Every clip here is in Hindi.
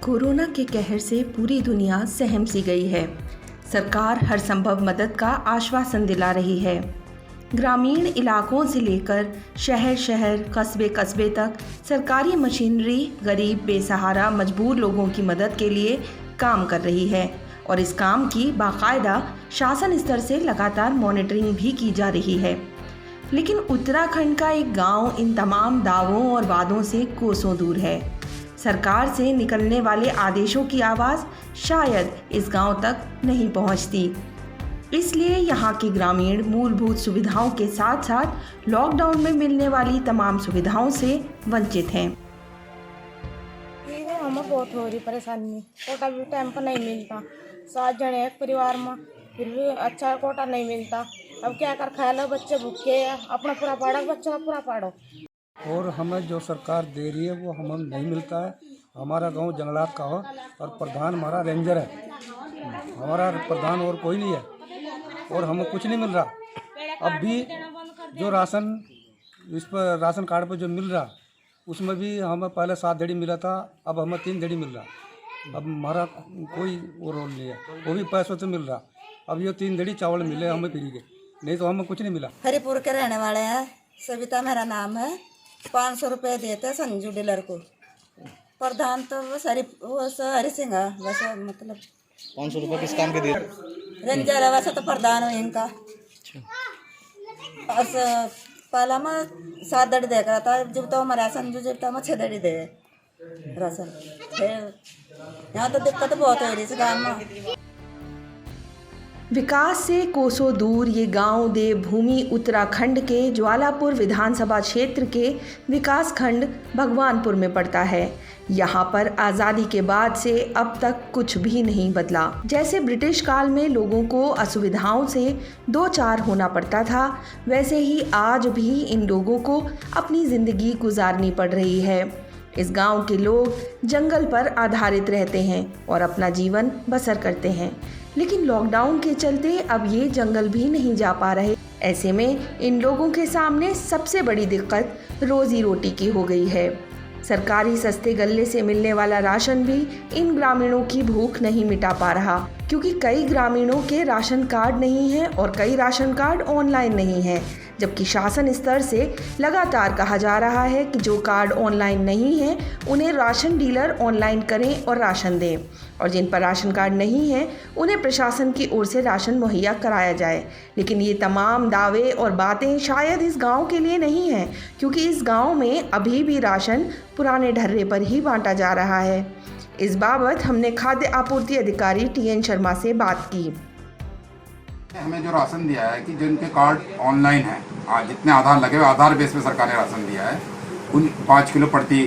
कोरोना के कहर से पूरी दुनिया सहम सी गई है। सरकार हर संभव मदद का आश्वासन दिला रही है। ग्रामीण इलाकों से लेकर शहर कस्बे तक सरकारी मशीनरी गरीब, बेसहारा, मजबूर लोगों की मदद के लिए काम कर रही है और इस काम की बाकायदा शासन स्तर से लगातार मॉनिटरिंग भी की जा रही है। लेकिन उत्तराखंड का एक गांव इन तमाम दावों और वादों से कोसों दूर है। सरकार से निकलने वाले आदेशों की आवाज़ शायद इस गांव तक नहीं पहुंचती। इसलिए यहाँ के ग्रामीण मूलभूत सुविधाओं के साथ साथ लॉकडाउन में मिलने वाली तमाम सुविधाओं से वंचित हैं। हमें बहुत हो रही परेशानी, कोटा भी टाइम पर नहीं मिलता। 7 जने एक परिवार में, फिर भी अच्छा कोटा नहीं मिलता। अब क्या कर खा लो, बच्चे भूखे हैं, अपना पूरा पाड़ो, बच्चों का पूरा पाड़ो। और हमें जो सरकार दे रही है वो हमें नहीं मिलता है। हमारा गांव जंगलात का हो और प्रधान हमारा रेंजर है, हमारा प्रधान और कोई नहीं है और हमें कुछ नहीं मिल रहा। अब भी जो राशन इस पर राशन कार्ड पर जो मिल रहा उसमें भी हमें पहले 7 धड़ी मिला था, अब हमें 3 धड़ी मिल रहा। अब हमारा कोई वो रोल नहीं है, वो भी पैसों से मिल रहा। अब ये 3 धड़ी चावल मिले हमें फ्री के, नहीं तो हमें कुछ नहीं मिला। हरिपुर के रहने वाले हैं, सविता मेरा नाम है। 500 रुपये देते संजू डीलर को। प्रधान तो बस हरि सिंह है, बस मतलब 500 रुपये किस काम के दिए? रेंजर है वैसे तो प्रधान हो इनका। बस पहला मैं 7 दड़ी दे रहा था, जब तो हमारा संजू जब तो मैं 6 दड़ी दे राशन। यहाँ तो दिक्कत बहुत हो रही इस गाँव में। विकास से कोसों दूर ये गांव देवभूमि उत्तराखंड के ज्वालापुर विधानसभा क्षेत्र के विकास खंड भगवानपुर में पड़ता है। यहाँ पर आज़ादी के बाद से अब तक कुछ भी नहीं बदला। जैसे ब्रिटिश काल में लोगों को असुविधाओं से दो चार होना पड़ता था, वैसे ही आज भी इन लोगों को अपनी ज़िंदगी गुजारनी पड़ रही है। इस गांव के लोग जंगल पर आधारित रहते हैं और अपना जीवन बसर करते हैं, लेकिन लॉकडाउन के चलते अब ये जंगल भी नहीं जा पा रहे। ऐसे में इन लोगों के सामने सबसे बड़ी दिक्कत रोजी रोटी की हो गई है। सरकारी सस्ते गल्ले से मिलने वाला राशन भी इन ग्रामीणों की भूख नहीं मिटा पा रहा, क्योंकि कई ग्रामीणों के राशन कार्ड नहीं है और कई राशन कार्ड ऑनलाइन नहीं है। जबकि शासन स्तर से लगातार कहा जा रहा है कि जो कार्ड ऑनलाइन नहीं है उन्हें राशन डीलर ऑनलाइन करें और राशन दें, और जिन पर राशन कार्ड नहीं है उन्हें प्रशासन की ओर से राशन मुहैया कराया जाए। लेकिन ये तमाम दावे और बातें शायद इस गांव के लिए नहीं हैं, क्योंकि इस गांव में अभी भी राशन पुराने ढर्रे पर ही बांटा जा रहा है। इस बाबत हमने खाद्य आपूर्ति अधिकारी TN शर्मा से बात की। हमें जो राशन दिया है कि जिनके कार्ड ऑनलाइन है, जितने आधार लगे हुए आधार बेस पे सरकार ने राशन दिया है, उन 5 किलो प्रति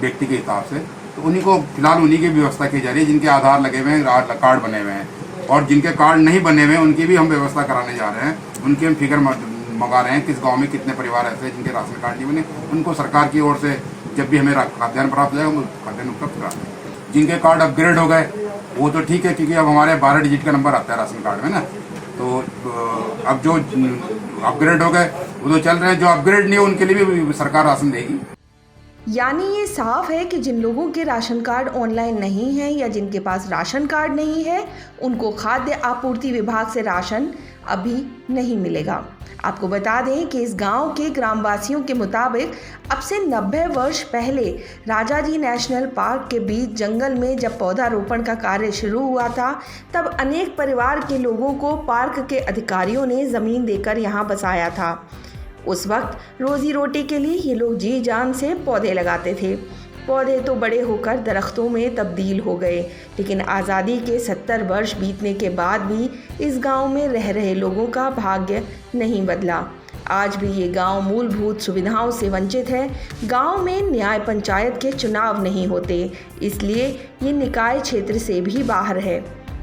व्यक्ति के हिसाब से, तो उन्हीं को फिलहाल उन्हीं की व्यवस्था की जा रही है जिनके आधार लगे हुए हैं, कार्ड बने हुए हैं। और जिनके कार्ड नहीं बने हुए हैं उनकी भी हम व्यवस्था कराने जा रहे हैं। उनकी हम फिगर मंगा रहे हैं, किस गाँव में कितने परिवार ऐसे जिनके राशन कार्ड नहीं बने, उनको सरकार की ओर से जब भी हमें खाद्यान्न प्राप्त हो जाएगा हम खाद्यान्न उपलब्ध करा दें। जिनके कार्ड अपग्रेड हो गए वो तो ठीक है, क्योंकि अब हमारे 12 डिजिट का नंबर आता है राशन कार्ड में ना, तो अब जो अपग्रेड हो गए वो तो चल रहे हैं, जो अपग्रेड नहीं है उनके लिए भी सरकार राशन देगी। यानी ये साफ है कि जिन लोगों के राशन कार्ड ऑनलाइन नहीं है या जिनके पास राशन कार्ड नहीं है उनको खाद्य आपूर्ति विभाग से राशन अभी नहीं मिलेगा। आपको बता दें कि इस गांव के ग्रामवासियों के मुताबिक अब से 90 वर्ष पहले राजाजी नेशनल पार्क के बीच जंगल में जब पौधारोपण का कार्य शुरू हुआ था, तब अनेक परिवार के लोगों को पार्क के अधिकारियों ने ज़मीन देकर यहाँ बसाया था। उस वक्त रोजी रोटी के लिए ये लोग जी जान से पौधे लगाते थे। पौधे तो बड़े होकर दरख्तों में तब्दील हो गए, लेकिन आज़ादी के 70 वर्ष बीतने के बाद भी इस गांव में रह रहे लोगों का भाग्य नहीं बदला। आज भी ये गांव मूलभूत सुविधाओं से वंचित है। गांव में न्याय पंचायत के चुनाव नहीं होते, इसलिए ये निकाय क्षेत्र से भी बाहर है।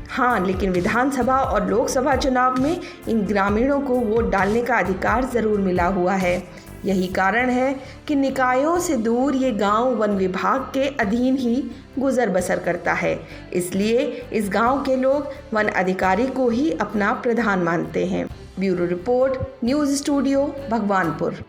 हाँ, लेकिन विधानसभा और लोकसभा चुनाव में इन ग्रामीणों को वोट डालने का अधिकार ज़रूर मिला हुआ है। यही कारण है कि निकायों से दूर ये गांव वन विभाग के अधीन ही गुजर बसर करता है। इसलिए इस गांव के लोग वन अधिकारी को ही अपना प्रधान मानते हैं। Bureau report, news studio, Bhagwanpur.